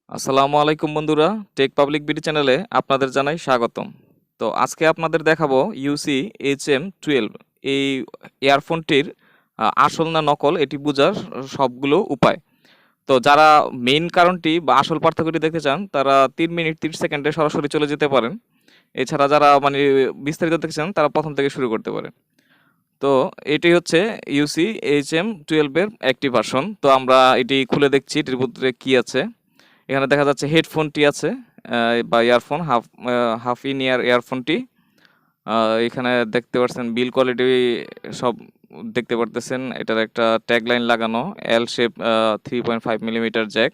আসসালামু আলাইকুম বন্ধুরা, টেক পাবলিক বিডি চ্যানেলে আপনাদের জানাই স্বাগতম। তো আজকে আপনাদের দেখাবো ইউসি HM12 এই ইয়ারফোনটির আসল না নকল এটি বোঝার সবগুলো উপায়। তো যারা মেইন কারণটি বা আসল পার্থক্যটি দেখতে চান তারা 3 মিনিট 30 সেকেন্ডে সরাসরি চলে যেতে পারেন। এছাড়া যারা মানে বিস্তারিত দেখতে চান তারা প্রথম থেকে শুরু করতে পারেন। তো এটি হচ্ছে ইউসি HM12 এর একটি ভার্সন। তো আমরা এটি খুলে দেখছি এটির ভিতরে কি আছে। এখানে দেখা যাচ্ছে হেডফোনটি আছে বা ইয়ারফোন হাফ ইন ইয়ার ইয়ারফোনটি। এখানে দেখতে পাচ্ছেন বিল কোয়ালিটি সব দেখতে পারতেছেন। এটার একটা ট্যাগলাইন লাগানো এল শেপ 3.5 মিলিমিটার জ্যাক,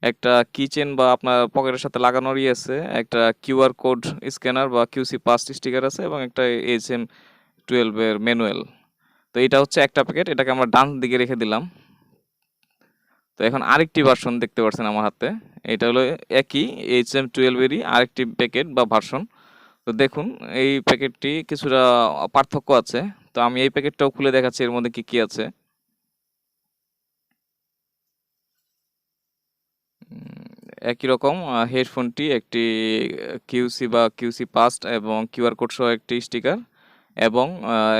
একটা কিচেন বা আপনার পকেটের সাথে লাগানোরই আছে, একটা কিউআর কোড স্ক্যানার বা কিউসি পাস স্টিকার আছে এবং একটা HM12 এর ম্যানুয়াল। তো এটা হচ্ছে একটা প্যাকেট, এটাকে আমরা ডান দিকে রেখে দিলাম। তো এখন আরেকটি ভার্সন দেখতে পাচ্ছেন আমার হাতে, এটা হলো একই HM12 এরই আরেকটি প্যাকেট বা ভার্সন। তো দেখুন এই প্যাকেটটি কিছুটা পার্থক্য আছে। তো আমি এই প্যাকেটটাও খুলে দেখাচ্ছি এর মধ্যে কি কি আছে। একই রকম হেডফোনটি একটি কিউসি বা কিউসি পাস্ট এবং কিউআর কোড সহ একটি স্টিকার এবং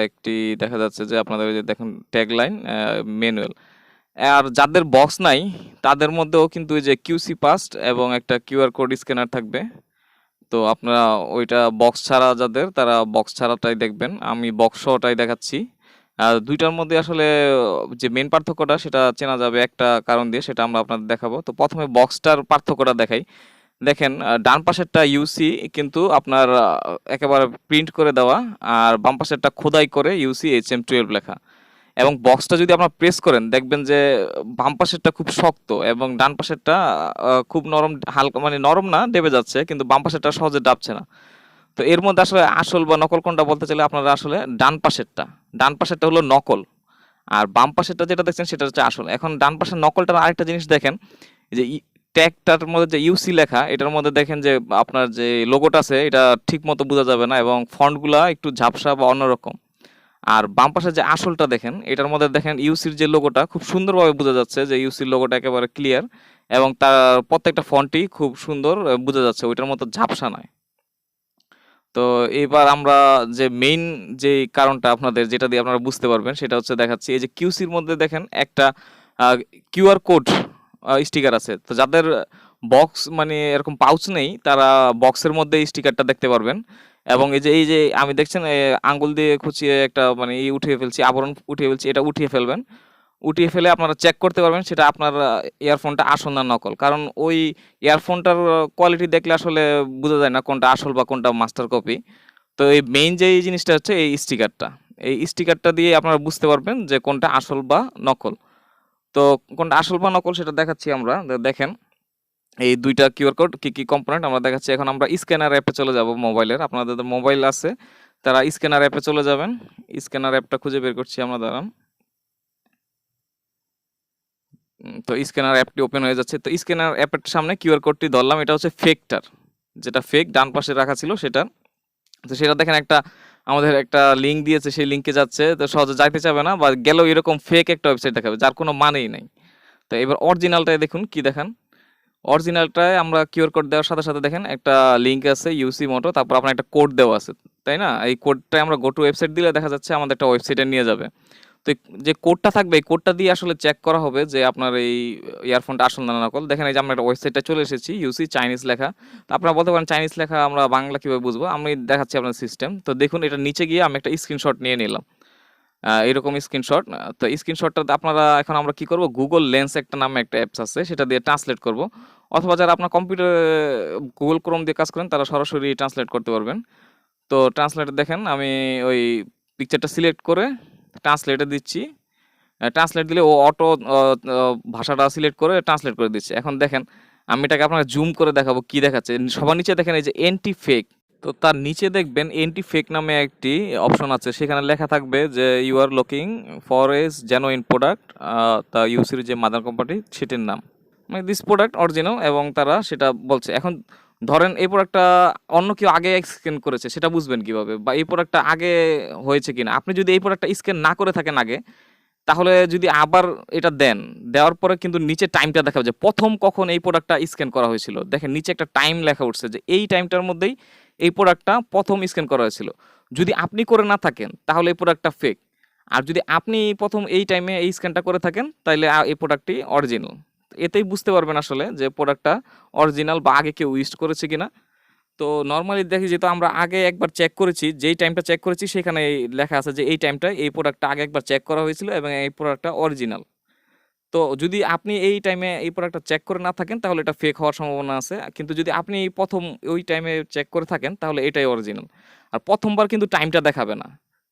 একটি দেখা যাচ্ছে যে আপনাদের যে দেখুন ট্যাগলাইন ম্যানুয়াল। আর যাদের বক্স নাই তাদের মধ্যেও কিন্তু এই যে কিউসি পাস্ট এবং একটা কিউআর কোড স্ক্যানার থাকবে। তো আপনারা ওইটা বক্স ছাড়া যাদের তারা বক্স ছাড়াটাই দেখবেন, আমি বক্স সহটাই দেখাচ্ছি। আর দুইটার মধ্যে আসলে যে মেন পার্থক্যটা সেটা চেনা যাবে একটা কারণ দিয়ে, সেটা আমরা আপনাদের দেখাবো। তো প্রথমে বক্সটার পার্থক্যটা দেখাই। দেখেন ডান পাশেরটা ইউসি কিন্তু আপনার একেবারে প্রিন্ট করে দেওয়া, আর বাম পাশেরটা খোদাই করে ইউসি HM12 লেখা। এবং বক্সটা যদি আপনারা প্রেস করেন দেখবেন যে বাম পাশেরটা খুব শক্ত এবং ডান পাশেরটা খুব নরম, হালকা মানে নরম না, ডেবে যাচ্ছে, কিন্তু বাম পাশেরটা সহজে ডাবছে না। তো এর মধ্যে আসলে আসল বা নকল কোনটা বলতে চাইলে আপনারা আসলে ডান পাশেরটা হলো নকল, আর বাম পাশেরটা যেটা দেখছেন সেটা হচ্ছে আসল। এখন ডান পাশের নকলটার আরেকটা জিনিস দেখেন, এই যে ট্যাগটার মধ্যে যে ইউসি লেখা এটার মধ্যে দেখেন যে আপনার যে লোগোটা আছে এটা ঠিক মতো বোঝা যাবে না এবং ফন্টগুলা একটু ঝাপসা বা অন্যরকম। আর বাম পাশে যে আসলটা দেখেন এটার মধ্যে দেখেন ইউসির যে লোগোটা খুব সুন্দরভাবে বোঝা যাচ্ছে যে ইউসির লোগোটা একেবারে ক্লিয়ার এবং তার প্রত্যেকটা ফন্টই খুব সুন্দর বোঝা যাচ্ছে, ওইটার মতো ঝাপসা নয়। তো এবার আমরা যে মেইন যে কারণটা আপনাদের যেটা দিয়ে আপনারা বুঝতে পারবেন সেটা হচ্ছে দেখাচ্ছি। এই যে কিউসির মধ্যে দেখেন একটা কিউআর কোড স্টিকার আছে। তো যাদের বক্স মানে এরকম পাউচ নেই তারা বক্সের মধ্যে এই স্টিকারটা দেখতে পারবেন। এবং এই যে আমি দেখছেন আঙ্গুল দিয়ে খুঁচিয়ে একটা মানে উঠিয়ে ফেলছি, আবরণ উঠিয়ে ফেলছি, এটা উঠিয়ে ফেলবেন। উঠিয়ে ফেলে আপনারা চেক করতে পারবেন সেটা আপনার ইয়ারফোনটা আসল না নকল। কারণ ওই ইয়ারফোনটার কোয়ালিটি দেখলে আসলে বোঝা যায় না কোনটা আসল বা কোনটা মাস্টার কপি। তো এই মেইন যে এই জিনিসটা হচ্ছে এই স্টিকারটা। এই স্টিকারটা দিয়ে আপনারা বুঝতে পারবেন যে কোনটা আসল বা নকল। তো কোনটা আসল বা নকল সেটা দেখাচ্ছি আমরা। দেখেন এই দুইটা কিউআর কোড কি কম্পোনেন্ট আমরা দেখাচ্ছি। এখন আমরা স্ক্যানার অ্যাপে চলে যাব মোবাইলের। আপনাদের মোবাইল আছে তারা স্ক্যানার অ্যাপে চলে যাবেন। স্ক্যানার অ্যাপটা খুঁজে বের করছি আমরা, দাঁড়ান। তো স্ক্যানার অ্যাপটি ওপেন হয়ে যাচ্ছে। তো স্ক্যানার অ্যাপের সামনে কিউআর কোডটি ধরলাম, এটা হচ্ছে ফেকটার, যেটা ফেক ডান পাশে রাখা ছিল সেটা। তো সেটা দেখেন একটা আমাদের একটা লিঙ্ক দিয়েছে, সেই লিঙ্কে যাচ্ছে, তো সহজে যাইতে চাবে না বা গেলেও এরকম ফেক একটা ওয়েবসাইট দেখাবে যার কোনো মানেই নাই। তো এবার অরিজিনালটায় দেখুন কি দেখান। অরিজিনালটায় আমরা কিউআর কোড দেওয়ার সাথে সাথে দেখেন একটা লিঙ্ক আছে ইউসি মোটো, তারপর আপনার একটা কোড দেওয়া আছে, তাই না? এই কোডটায় আমরা গো টু ওয়েবসাইট দিলে দেখা যাচ্ছে আমাদের একটা ওয়েবসাইটে নিয়ে যাবে। তো যে কোডটা থাকবে এই কোডটা দিয়ে আসলে চেক করা হবে যে আপনার এই ইয়ারফোনটা আসল না নকল। দেখেন এই যে আমরা একটা ওয়েবসাইটে চলে এসেছি, ইউসি চাইনিজ লেখা। তো আপনারা বলতে পারেন চাইনিজ লেখা আমরা বাংলা কিভাবে বুঝবো, আমি দেখাচ্ছি আপনার সিস্টেম। তো দেখুন এটা নিচে গিয়ে আমি একটা স্ক্রিনশট নিয়ে নিলাম, এরকম স্ক্রিনশট। তো স্ক্রিনশটটা আপনারা এখন আমরা কি করব, গুগল লেন্স একটা নামে একটা অ্যাপস আছে সেটা দিয়ে ট্রান্সলেট করব, অথবা যারা আপনার কম্পিউটারে গুগল ক্রোম দিয়ে কাজ করেন তারা সরাসরি ট্রান্সলেট করতে পারবেন। তো ট্রান্সলেটে দেখেন আমি ওই পিকচারটা সিলেক্ট করে ট্রান্সলেটে দিচ্ছি। ট্রান্সলেট দিলে ও অটো ভাষাটা সিলেক্ট করে ট্রান্সলেট করে দিচ্ছে। এখন দেখেন আমি এটাকে আপনাকে জুম করে দেখাবো কি দেখাচ্ছে। সবার নিচে দেখেন এই যে এন্টি ফেক, তো তার নিচে দেখবেন এন্টি ফেক নামে একটি অপশন আছে, সেখানে লেখা থাকবে যে you are looking for as genuine product, তা ইউসির যে মাদার কোম্পানি সেটির নাম, মানে দিস প্রোডাক্ট অরিজিনাল, এবং তারা সেটা বলছে। এখন ধরেন এই প্রোডাক্টটা অন্য কেউ আগে স্ক্যান করেছে সেটা বুঝবেন কিভাবে, বা এই প্রোডাক্টটা আগে হয়েছে কিনা। আপনি যদি এই প্রোডাক্টটা স্ক্যান না করে থাকেন আগে, তাহলে যদি আবার এটা দেন, দেওয়ার পরে কিন্তু নিচে টাইমটা দেখাবে যে প্রথম কখন এই প্রোডাক্টটা স্ক্যান করা হয়েছিল। দেখেন নিচে একটা টাইম লেখা উঠছে যে এই টাইমটার মধ্যেই এই প্রোডাক্টটা প্রথম স্ক্যান করা হয়েছিল। যদি আপনি করে না থাকেন তাহলে এই প্রোডাক্টটা ফেক। আর যদি আপনি প্রথম এই টাইমে এই স্ক্যানটা করে থাকেন তাইলে এই প্রোডাক্টটি অরিজিনাল। এতেই বুঝতে পারবেন আসলে যে প্রোডাক্টটা অরিজিনাল বা আগে কেউ ইউজ করেছে কিনা। তো নরমালি দেখি যেহেতু আমরা আগে একবার চেক করেছি, যেই টাইমটা চেক করেছি সেখানে লেখা আছে যে এই টাইমটা এই প্রোডাক্টটা আগে একবার চেক করা হয়েছিল এবং এই প্রোডাক্টটা অরিজিনাল। তো যদি আপনি এই টাইমে এই প্রোডাক্টটা চেক করে না থাকেন তাহলে এটা ফেক হওয়ার সম্ভাবনা আছে। কিন্তু যদি আপনি প্রথম ওই টাইমে চেক করে থাকেন তাহলে এটাই অরিজিনাল। আর প্রথমবার কিন্তু টাইমটা দেখাবে না।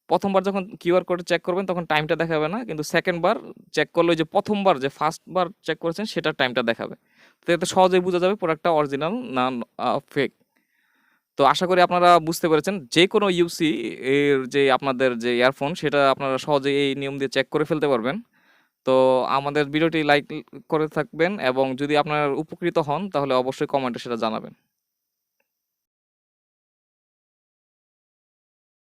প্রথমবার যখন কিউআর কোড চেক করবেন তখন টাইমটা দেখাবে না। কিন্তু সেকেন্ড বার চেক করলে ওই যে প্রথমবার যে ফার্স্ট বার চেক করেছেন সেটার টাইমটা দেখাবে। তো এতে সহজেই বোঝা যাবে প্রোডাক্টটা অরিজিনাল না ফেক। তো আশা করি আপনারা বুঝতে পেরেছেন। যেকোনো ইউসি এর যে আপনাদের যে ইয়ারফোন সেটা আপনারা সহজেই এই নিয়ম দিয়ে চেক করে ফেলতে পারবেন। তো আমাদের ভিডিওটি লাইক করে থাকবেন এবং যদি আপনারা উপকৃত হন তাহলে অবশ্যই কমেন্টে সেটা জানাবেন।